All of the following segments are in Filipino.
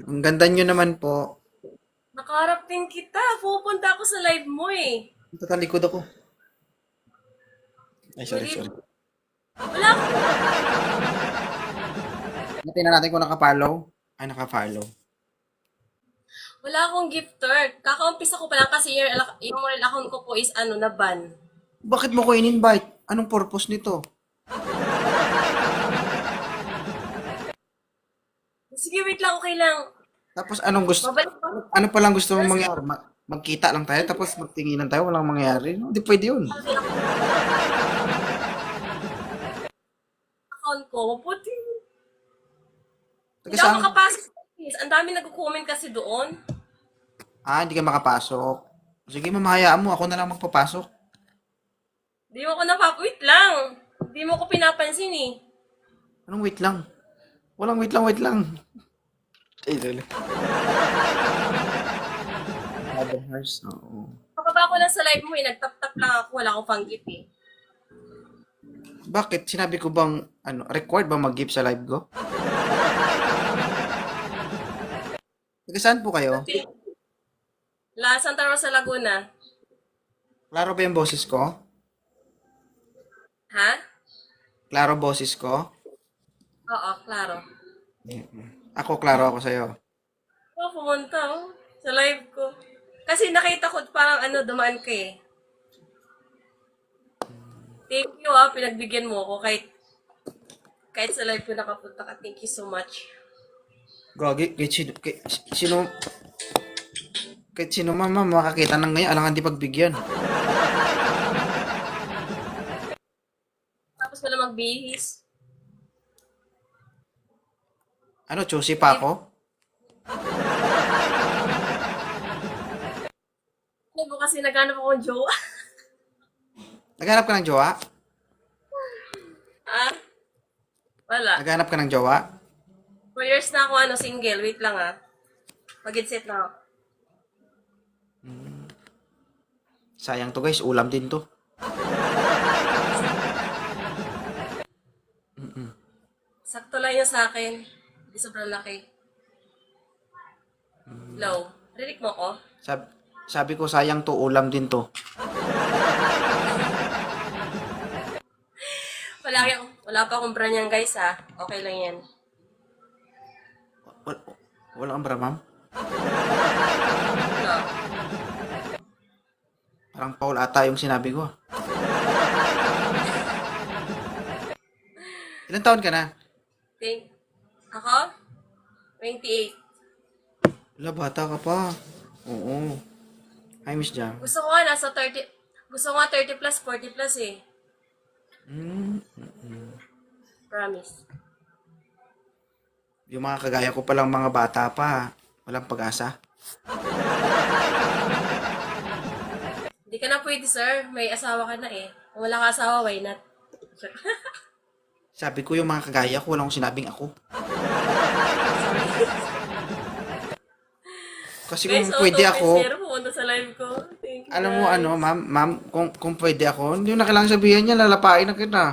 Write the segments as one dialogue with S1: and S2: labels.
S1: Ang ganda nyo naman po.
S2: Nakaharap din kita. Pupunta ako sa live mo eh.
S1: Tatalikod ako. Ay, sorry,
S2: Pwede,
S1: sorry.
S2: wala,
S1: Tingnan natin kung naka-follow. Ay, naka-follow.
S2: wala akong gifter. Kakaumpisa ko pa lang kasi yung real account ko po is na ban.
S1: Bakit mo ko in-invite? Anong purpose nito?
S2: Sige, wait lang, okay lang.
S1: Tapos anong gusto,
S2: Babalik ko.
S1: ano palang gusto mong mangyari? Magkita lang tayo, tapos magtinginan tayo, walang mangyari. Hindi pwede yun.
S2: Account ko, mabuti.
S1: Taga
S2: Hindi ako
S1: saan?
S2: makapasok. Ang dami nagko-comment kasi doon.
S1: Hindi ka makapasok. Sige, mamahayaan mo. Ako na lang magpapasok.
S2: Hindi mo ko wait lang. Hindi mo ko pinapansin eh.
S1: Anong wait lang? Walang wait lang, wait lang. Ay, dali. Other house, oo.
S2: Kapaba ko lang sa live mo eh, nagtap-tap lang ako, wala akong panggip eh.
S1: Bakit? Sinabi ko bang, required ba mag-give sa live ko? Taga saan po kayo?
S2: Santa Rosa, Laguna.
S1: Klaro ba yung boses ko?
S2: Ha?
S1: Klaro boses ko?
S2: Oo, klaro.
S1: Ako, klaro ako sa'yo.
S2: Pumunta sa live ko. Kasi nakita ko parang dumaan ka eh. Thank you pinagbigyan mo ako kahit sa live ko nakapunta ka. Thank you so much.
S1: Gagi, kahit sino mama makakita ng ngayon, alangan di pagbigyan.
S2: Tapos wala magbihis.
S1: Ano, choosy pa ako?
S2: Ano kasi naghanap akong jowa.
S1: Naghanap ka ng jowa?
S2: Ah, wala.
S1: Naghanap ka ng jowa?
S2: 4 years na ako single. Wait lang Mag-set na ako.
S1: Sayang to guys, ulam din to.
S2: Sakto lang yun sa akin. Hindi sobrang laki. Low. Rinig mo ko?
S1: Sabi ko sayang to, ulam din to.
S2: Wala pa akong brand yan guys Okay lang yan.
S1: Wala, wala kang bra, ma'am?
S2: No.
S1: Parang Paul ata yung sinabi ko. Ilan taon ka na?
S2: Ako? 28.
S1: Wala, bata ka pa. Oo. Hi, Miss Jam.
S2: Gusto ko nasa 30. Gusto ko 30 plus, 40 plus eh.
S1: Hmm.
S2: Promise.
S1: Yung mga kagaya ko palang mga bata pa, walang pag-asa.
S2: Hindi ka na pwede sir. May asawa ka na eh. Kung wala ka asawa, why not?
S1: Sabi ko yung mga kagaya ko, walang sinabing ako. Kasi kung
S2: Guys,
S1: pwede ako,
S2: pumunta sa live ko. Thank you,
S1: alam mo
S2: guys.
S1: ma'am, kung pwede ako, hindi mo na kailangan sabihin niya, lalapain na kita.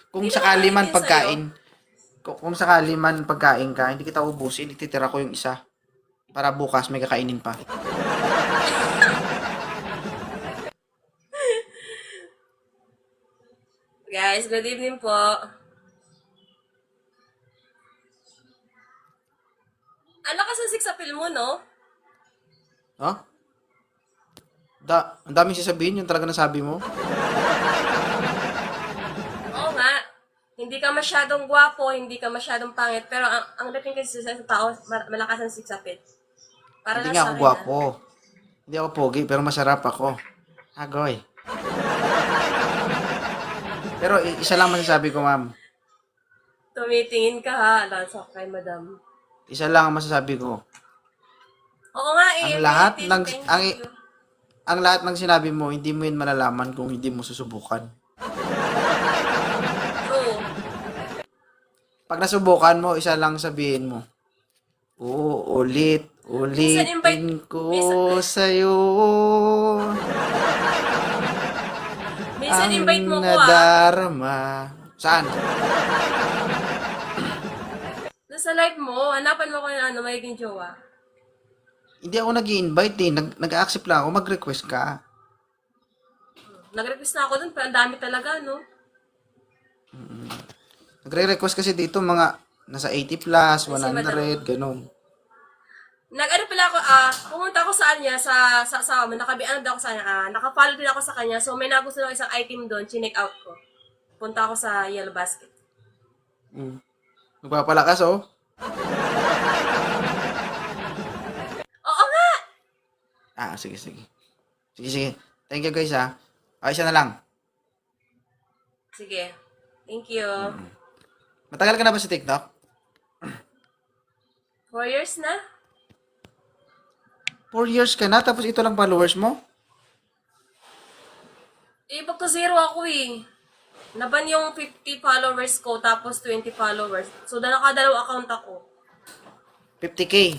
S1: Kung
S2: Hindi
S1: sakali
S2: naman
S1: man
S2: ulitin
S1: pagkain, kung sakali man pagkain ka, hindi kita ubusin, ititira ko yung isa. Para bukas may kakainin pa.
S2: Guys, good evening po. Ano ka sa six appeal mo, no?
S1: Ha? Ang daming sasabihin, yung talaga nasabi mo.
S2: Oo nga. Hindi ka masyadong gwapo, hindi ka masyadong pangit, pero ang dating kasi sa tao, malakas ang six appeal. Para
S1: Hindi
S2: lang
S1: nga
S2: sa
S1: ako
S2: akin,
S1: gwapo. Hindi ako pogi, pero masarap ako. Agoy. Pero isa lang masasabi ko, ma'am.
S2: Tumitingin ka Alam sa kay madam.
S1: Isa lang ang masasabi ko.
S2: Oo nga
S1: Ang lahat
S2: ulitin.
S1: ng
S2: Thank
S1: ang
S2: you.
S1: ang lahat ng sinabi mo, hindi mo yun malalaman kung hindi mo susubukan.
S2: True.
S1: Pag nasubukan mo, isa lang sabihin mo. Oo, ulitin ko sa'yo
S2: Minsan
S1: ang
S2: invite mo ko
S1: nadarama Saan?
S2: Doon sa live mo, hanapan mo ko yung ano, magiging jowa.
S1: Hindi ako nag-i-invite eh. Nag-accept lang ako. Mag-request ka.
S2: Nag-request na ako doon, pero ang dami talaga, no?
S1: Nagre-request kasi dito mga nasa 80 plus,
S2: Kasi
S1: 100, ganun.
S2: Nag-ano pala ako, pumunta ako sa kanya, sa asawa mo, nakabian daw ako sa kanya, nakafollow din ako sa kanya, so may nagustuhan ako isang item doon, chinek out ko. Punta ako sa Yellow Basket.
S1: Mm. Nagpapalakas oh.
S2: Oo nga!
S1: Sige, sige. Sige, sige. Thank you guys ha. Isa na lang.
S2: Sige. Thank you.
S1: Matagal ka na ba sa TikTok?
S2: 4 years na?
S1: 4 years ka na, tapos ito lang followers mo?
S2: Back to zero ako eh. Naban yung 50 followers ko, tapos 20 followers. So, nakadalaw account ako.
S1: 50K.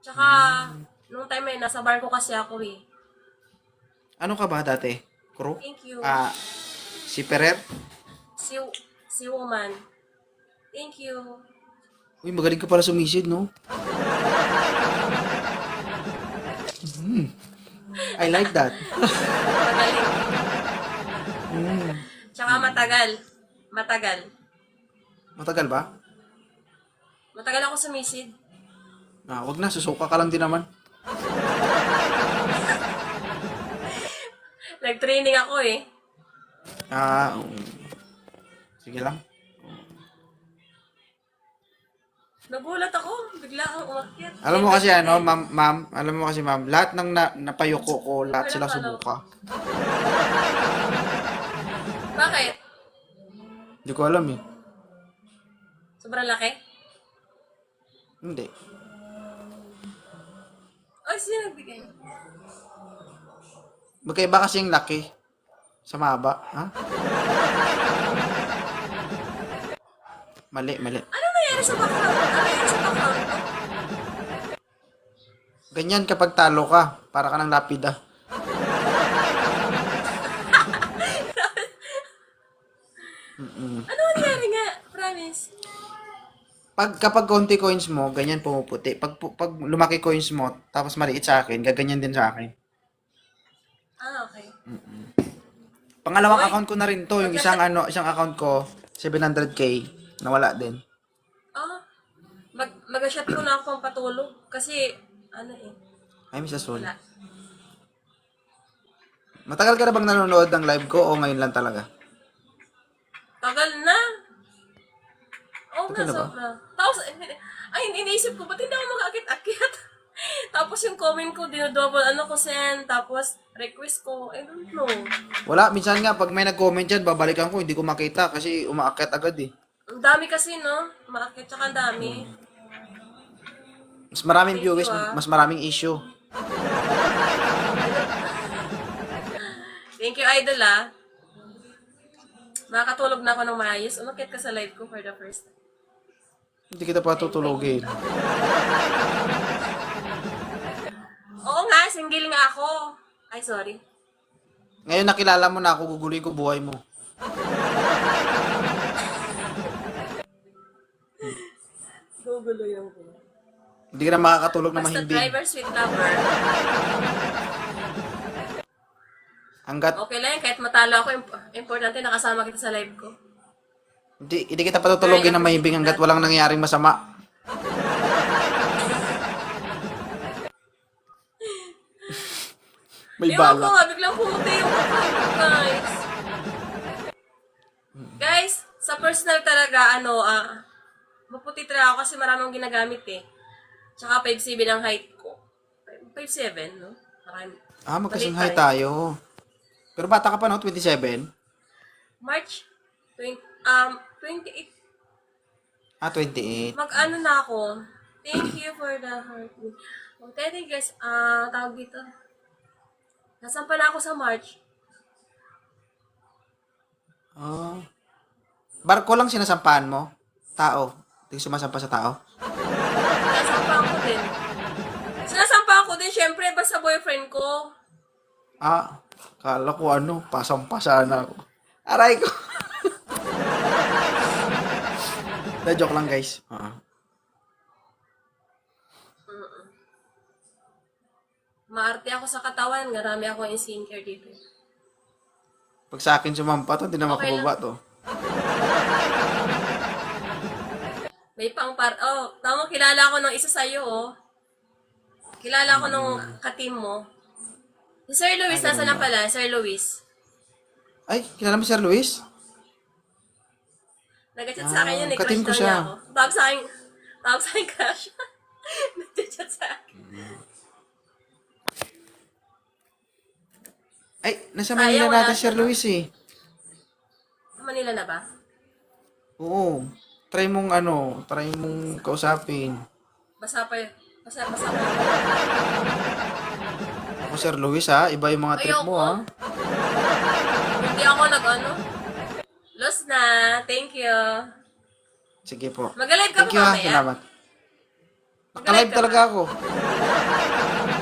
S2: Tsaka, nung time nasa bar ko kasi ako eh.
S1: Ano ka ba dati? Crew?
S2: Thank you.
S1: Si Perer?
S2: Si woman. Thank you.
S1: Uy, magaling ka pala sumisid, no? I like that.
S2: Magaling. Tsaka matagal. Matagal.
S1: Matagal ba?
S2: Matagal ako sumisid.
S1: Wag na, susuka ka lang din naman.
S2: Nag-training ako eh.
S1: Sige lang.
S2: Nagulat ako. Bigla kang umakyat.
S1: Alam mo kasi ano, ma'am, lahat ng napayuko ko, lahat sila sumuka.
S2: Bakit?
S1: Hindi ko alam eh.
S2: Sobrang laki?
S1: Hindi.
S2: Ay, sino nagbigay?
S1: Magkaiba kasi yung laki. Sa maba, ha? Mali.
S2: Ano nangyari sa background? Ano nangyari sa background ko?
S1: Ganyan kapag talo ka, para ka ng lapida.
S2: Ano nangyari nga? Promise.
S1: Kapag konti coins mo, ganyan pumuputi. Pag lumaki coins mo, tapos maliit sa akin, gaganyan din sa akin.
S2: Okay.
S1: Pangalawang
S2: Oy.
S1: account ko na rin to, yung isang account ko, 700k, nawala din.
S2: Mag-shot ko na ako pang patulog. Kasi,
S1: Ay, Mr. Sol.
S2: wala.
S1: Matagal ka na bang nanonood ng live ko o ngayon lang talaga?
S2: Tagal na. Oo nga,
S1: Tagal na ba?
S2: sobra. Tapos, iniisip ko, ba't hindi ako mag-akit-akit? Tapos yung comment ko, dinodouble ko send. Tapos, request ko, I don't know.
S1: Wala, minsan nga, pag may nag-comment dyan, babalikan ko, hindi ko makita kasi umaakyat agad eh.
S2: Ang dami kasi, no? Maakit, tsaka ang dami.
S1: Mas maraming
S2: Thank you,
S1: viewers,
S2: ah.
S1: mas maraming issue.
S2: Thank you, Idol, ah. Makakatulog na ako ng maayos. Umakit ka sa live ko for the first time.
S1: Hindi kita pa tutulogin.
S2: Oo nga, single nga ako. Ay, sorry.
S1: Ngayon nakilala mo na ako, guguluhin ko buhay mo.
S2: Gugulo yung ko.
S1: Hindi ka na makakatulog na
S2: Basta
S1: mahimbing.
S2: driver, sweet lover.
S1: Hanggat,
S2: Okay lang yan, kahit matalo ako, importante nakasama kita sa live ko.
S1: hindi kita patutulogin na mahimbing hanggat walang nangyaring masama. May
S2: Ewan ko
S1: bala.
S2: nga, biglang pumuti yung account ko, guys. Guys, sa personal talaga, maputi talaga ako kasi maraming ginagamit eh. Tsaka 5'7 ang height ko. 5'7, no? Marami.
S1: Magkasing
S2: Maliit
S1: high
S2: pa rin.
S1: tayo. Pero bata ka pa no, 27?
S2: March 28.
S1: 28.
S2: Mag-ano na ako. Thank you for the heart. Thank you guys. Tawag dito. Nasan pa na ako sa March?
S1: Barko lang sinasampahan mo? Tao? Hindi sumasampa sa tao?
S2: Sinasampa ako din. Sinasampa ako din, syempre, basta boyfriend ko.
S1: Kala ko pasang-pasa na ako. Aray ko. Na joke lang, guys.
S2: Maarte ako sa katawan. Marami ako yung skincare dito.
S1: Pag sa akin sumampa to, hindi na
S2: Okay
S1: makababa to.
S2: May tama, kilala ko ng isa sa'yo, oh. Kilala ko nung ka-team mo. Si Sir Luis, nasa na pala? Sir Luis.
S1: Ay, kilala mo si Sir Luis?
S2: Nag-chat sa akin yun,
S1: ka-team ko
S2: crush daw
S1: siya.
S2: niya ako. Tawag sa akin crush. Nag-chat sa akin.
S1: Ay, nasa Manila
S2: Ayaw,
S1: natin
S2: wala
S1: si Sir
S2: siya,
S1: Luis eh.
S2: Manila na ba?
S1: Oo. Try mong kausapin.
S2: Basa pa yun. Basa pa yun.
S1: Ako Sir Luis ha, iba yung mga trip mo ha.
S2: Hindi ako lost na. Thank you.
S1: Sige po.
S2: Mag-live ka
S1: Thank
S2: pa
S1: you ha,
S2: mamaya?
S1: salamat.
S2: Mag-live
S1: Naka-live
S2: ka
S1: talaga
S2: ba?
S1: ako.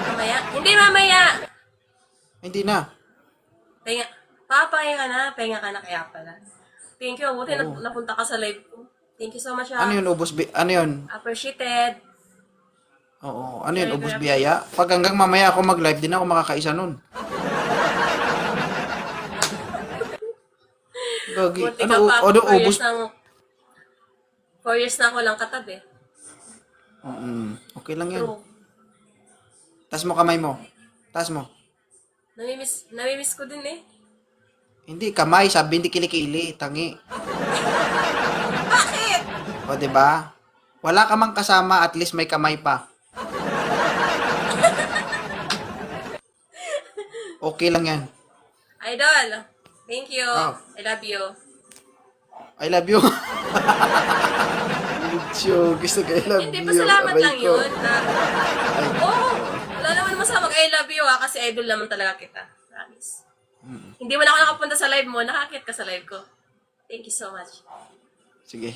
S2: Mamaya? Hindi mamaya.
S1: Hindi na.
S2: Pahinga ka na kaya pala. Thank you. Buti
S1: Oo.
S2: napunta ka sa live ko. Thank you so much.
S1: Ano yun, ano yun?
S2: Appreciated.
S1: Oo, ano yun,
S2: Very,
S1: ubos
S2: very
S1: biyaya? Pag hanggang mamaya ako mag-live, din ako makakaisa nun. Gagi,
S2: Buti
S1: ano,
S2: ka pa.
S1: ano,
S2: 4
S1: ubos?
S2: years nang 4 years na ako lang katabi.
S1: Okay lang yan.
S2: True.
S1: Taas mo kamay mo. Taas mo.
S2: Namimiss ko din eh.
S1: Hindi, kamay, sabi hindi kilikili, tangi.
S2: Bakit?
S1: O, diba? Wala ka mang kasama, at least may kamay pa. Okay lang yan.
S2: Idol. Thank you.
S1: Oh.
S2: I love you.
S1: I love you. Lucho, gusto ko I love
S2: Hindi,
S1: you.
S2: pasalamat
S1: Aray
S2: lang
S1: ko.
S2: yun. Wala naman masama mag I love you kasi idol naman talaga kita. Promise. Hindi mo na ako nakapunta sa live mo, nakakit ka sa live ko. Thank you so much.
S1: Sige.